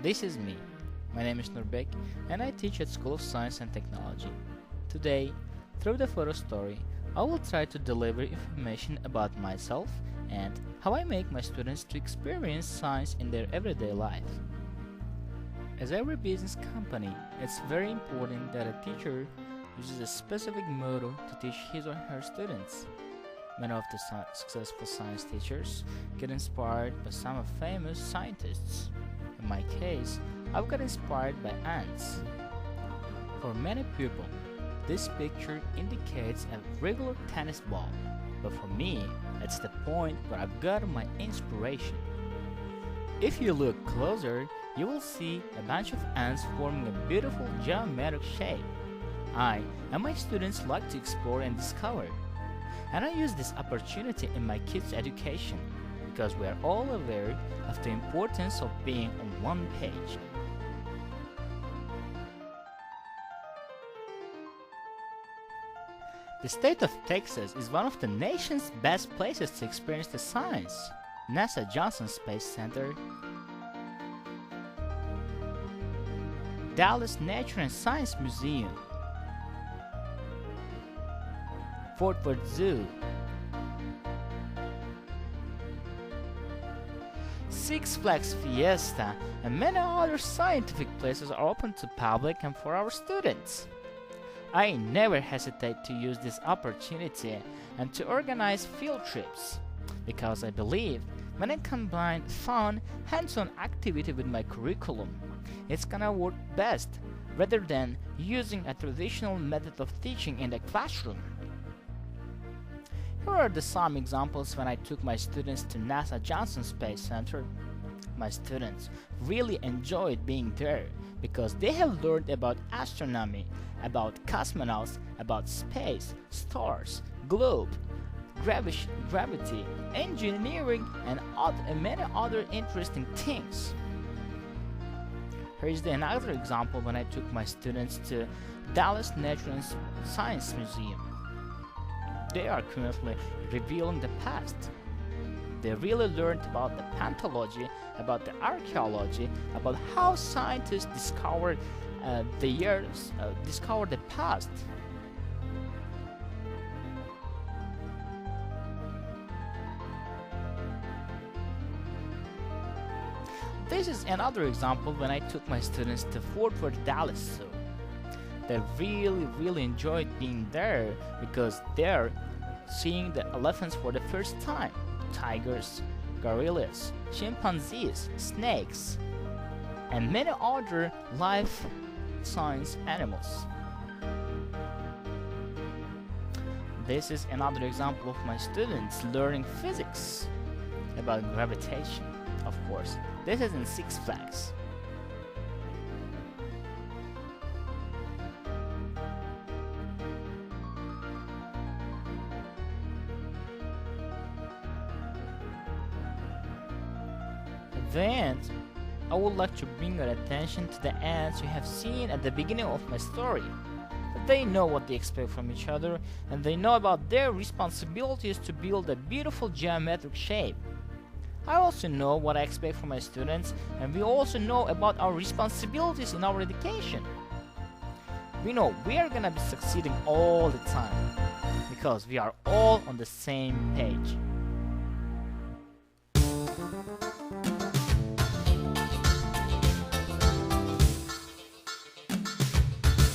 This is me. My name is Nurbek and I teach at School of Science and Technology. Today, through the photo story, I will try to deliver information about myself and how I make my students to experience science in their everyday life. As every business company, it's very important that a teacher uses a specific motto to teach his or her students. Many of the successful science teachers get inspired by some of famous scientists. In my case, I've got inspired by ants. For many people, this picture indicates a regular tennis ball, but for me, it's the point where I've got my inspiration. If you look closer, you will see a bunch of ants forming a beautiful geometric shape. I and my students like to explore and discover, and I use this opportunity in my kids' education because we are all aware of the importance of being on one page. The state of Texas is one of the nation's best places to experience the science. NASA Johnson Space Center, Dallas Nature and Science Museum, Fort Worth Zoo, Six Flags Fiesta, and many other scientific places are open to public and for our students. I never hesitate to use this opportunity and to organize field trips, because I believe when I combine fun, hands-on activity with my curriculum, it's gonna work best rather than using a traditional method of teaching in the classroom. Here are some examples when I took my students to NASA Johnson Space Center. My students really enjoyed being there because they have learned about astronomy, about cosmonauts, about space, stars, globe, gravity, engineering, and many other interesting things. Here is another example when I took my students to Dallas Nature and Science Museum. They are currently revealing the past. They really learned about the paleontology, about the archaeology, about how scientists discovered the past. This is another example when I took my students to Fort Worth, Dallas Zoo. They really enjoyed being there because they're seeing the elephants for the first time, tigers, gorillas, chimpanzees, snakes, and many other life science animals. This is another example of my students learning physics about gravitation. Of course, this is in Six Flags. Then, I would like to bring your attention to the ants you have seen at the beginning of my story. They know what they expect from each other, and they know about their responsibilities to build a beautiful geometric shape. I also know what I expect from my students, and we also know about our responsibilities in our education. We know we are gonna be succeeding all the time, because we are all on the same page.